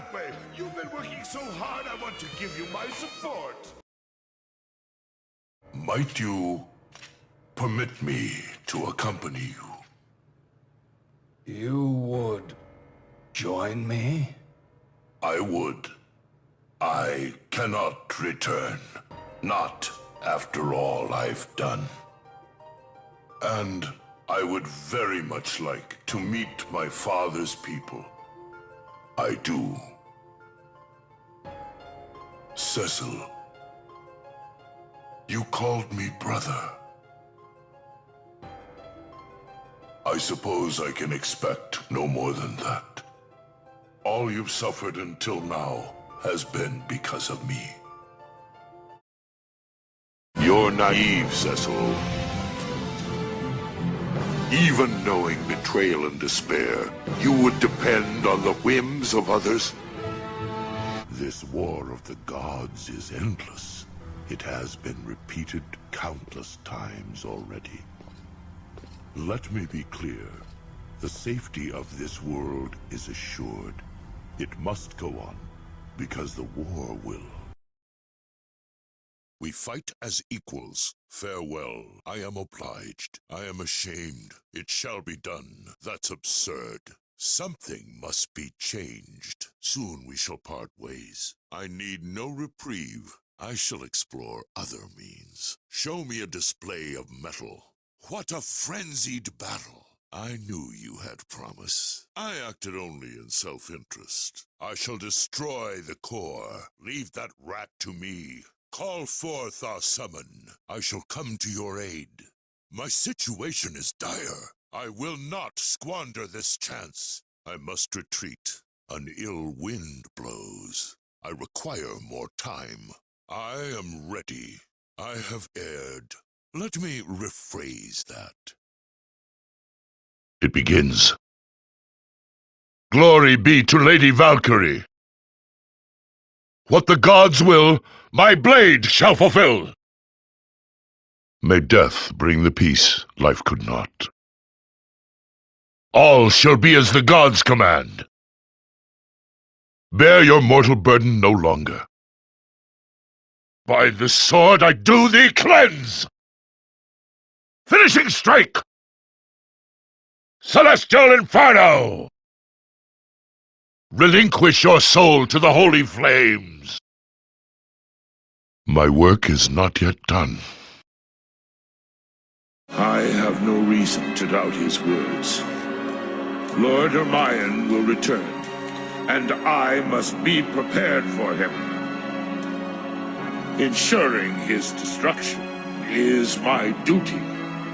that way. You've been working so hard, I want to give you my support. Might you permit me to accompany you? You would join me? I would. I cannot return. Not after all I've done. And I would very much like to meet my father's people. I do. Cecil, you called me brother. I suppose I can expect no more than that. All you've suffered until now has been because of me. You're naive, Cecil. Even knowing betrayal and despair, you would depend on the whims of others? This war of the gods is endless. It has been repeated countless times already. Let me be clear. The safety of this world is assured. It must go on, because the war will. We fight as equals. Farewell. I am obliged. I am ashamed. It shall be done. That's absurd. Something must be changed. Soon we shall part ways. I need no reprieve. I shall explore other means. Show me a display of metal. What a frenzied battle! I knew you had promise. I acted only in self-interest. I shall destroy the core. Leave that rat to me. Call forth our summon. I shall come to your aid. My situation is dire. I will not squander this chance. I must retreat. An ill wind blows. I require more time. I am ready. I have erred. Let me rephrase that. It begins. Glory be to Lady Valkyrie. What the gods will, my blade shall fulfill. May death bring the peace life could not. All shall be as the gods command. Bear your mortal burden no longer. By the sword I do thee cleanse! Finishing strike! Celestial Inferno! Relinquish your soul to the holy flames! My work is not yet done. I have no reason to doubt his words. Lord Ermion will return, and I must be prepared for him. Ensuring his destruction is my duty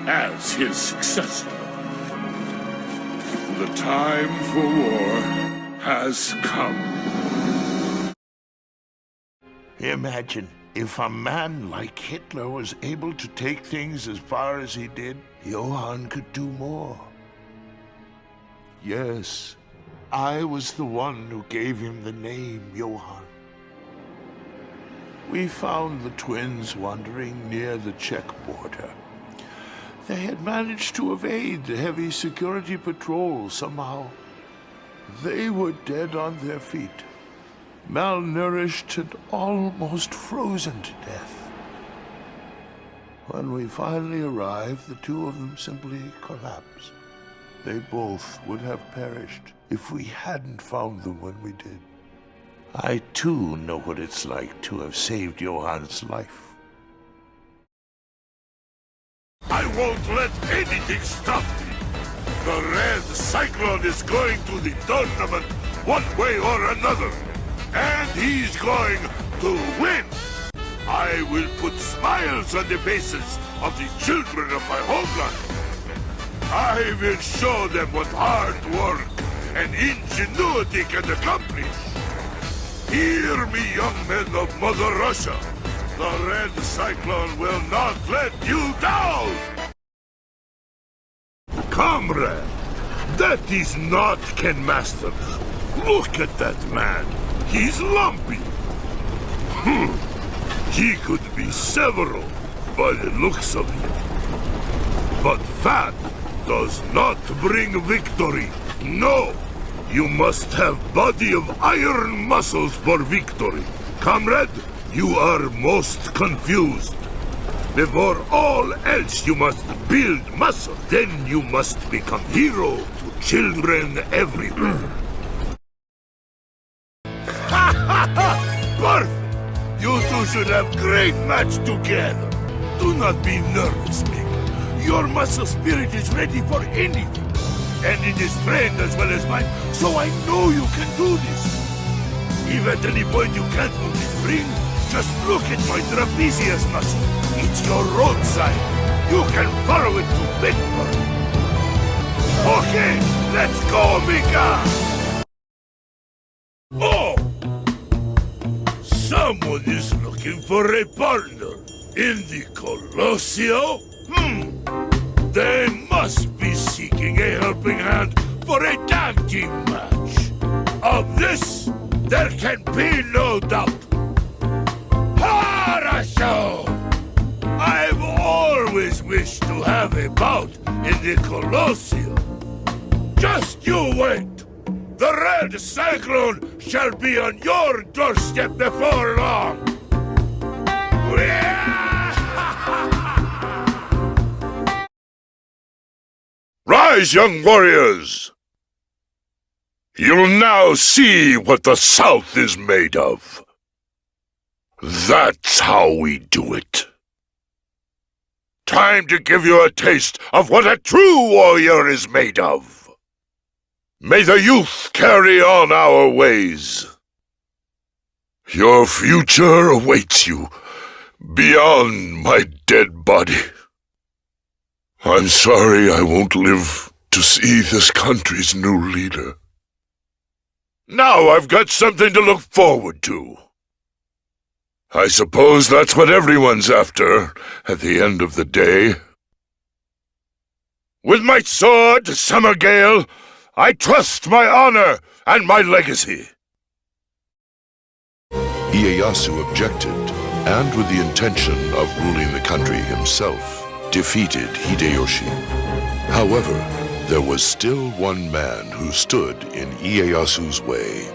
as his successor. The time for war has come. Imagine if a man like Hitler was able to take things as far as he did. Johan could do more. Yes, I was the one who gave him the name Johan. We found the twins wandering near the Czech border. They had managed to evade the heavy security patrol somehow. They were dead on their feet, malnourished and almost frozen to death. When we finally arrived, the two of them simply collapsed. They both would have perished if we hadn't found them when we did. I too know what it's like to have saved Johan's life. I won't let anything stop me. The Red Cyclone is going to the tournament one way or another. And he's going to win. I will put smiles on the faces of the children of my homeland. I will show them what hard work and ingenuity can accomplish. Hear me, young men of Mother Russia. The Red Cyclone will not let you down! Comrade, that is not Ken Masters. Look at that man. He's lumpy. He could be several by the looks of it. But fat does not bring victory. No, You must have body of iron muscles for victory. Comrade, you are most confused. Before all else, you must build muscle. Then you must become hero to children everywhere. Perfect! You two should have great match together. Do not be nervous, Mick. Your muscle spirit is ready for anything. And it is trained as well as mine, so I know you can do this. If at any point you can't move the ring, just look at my trapezius muscle. It's your roadside. You can follow it to victory. Okay, let's go, Mika! Oh! Someone is looking for a partner in the Colosseum? They must be seeking a helping hand for a tag team match. Of this, there can be no doubt. Harasho! I've always wished to have a bout in the Colosseum. Just you wait. The Red Cyclone shall be on your doorstep before long. Rise, young warriors! You'll now see what the South is made of. That's how we do it. Time to give you a taste of what a true warrior is made of. May the youth carry on our ways. Your future awaits you beyond my dead body. I'm sorry I won't live to see this country's new leader. Now I've got something to look forward to. I suppose that's what everyone's after at the end of the day. With my sword, Summergale, I trust my honor and my legacy. Ieyasu objected, and with the intention of ruling the country himself, defeated Hideyoshi. However, there was still one man who stood in Ieyasu's way.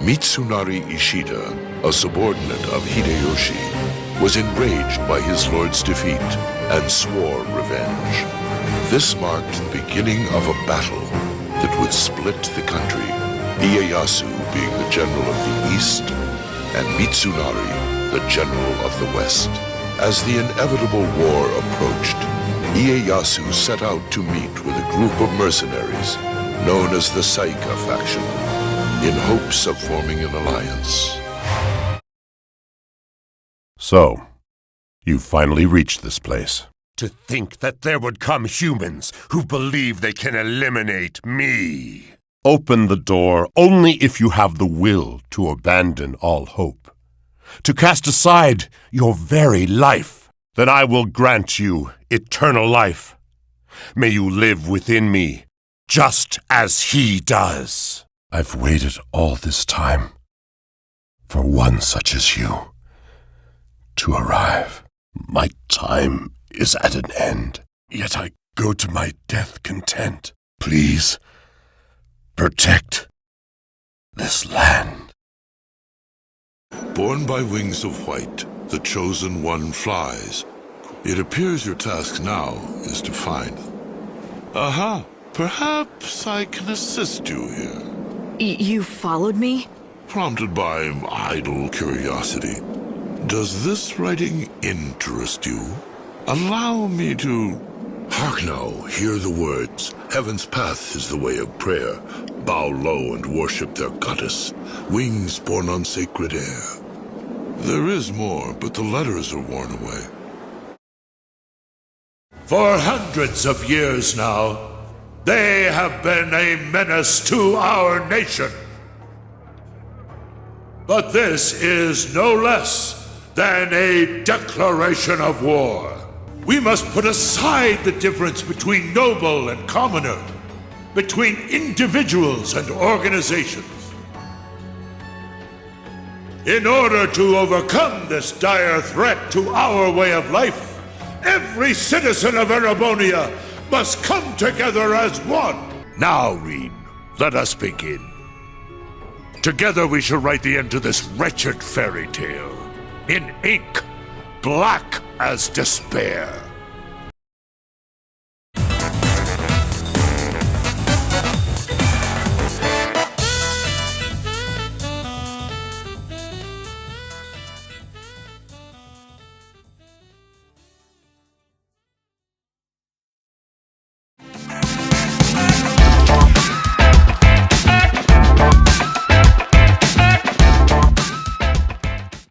Mitsunari Ishida, a subordinate of Hideyoshi, was enraged by his lord's defeat and swore revenge. This marked the beginning of a battle that would split the country, Ieyasu being the general of the East and Mitsunari the general of the West. As the inevitable war approached, Ieyasu set out to meet with a group of mercenaries known as the Saika faction, in hopes of forming an alliance. So, you finally reached this place. To think that there would come humans who believe they can eliminate me. Open the door only if you have the will to abandon all hope. To cast aside your very life. Then I will grant you eternal life. May you live within me, just as he does. I've waited all this time for one such as you to arrive. My time is at an end, yet I go to my death content. Please, protect this land. Born by wings of white, the chosen one flies. It appears your task now is to find them. Aha! Perhaps I can assist you here. You followed me? Prompted by idle curiosity. Does this writing interest you? Allow me to... Hark now, hear the words. Heaven's path is the way of prayer. Bow low and worship their goddess. Wings born on sacred air. There is more, but the letters are worn away. For hundreds of years now, they have been a menace to our nation. But this is no less than a declaration of war. We must put aside the difference between noble and commoner, between individuals and organizations. In order to overcome this dire threat to our way of life, every citizen of Erebonia must come together as one. Now, Reed, let us begin. Together we shall write the end to this wretched fairy tale. In ink, black as despair.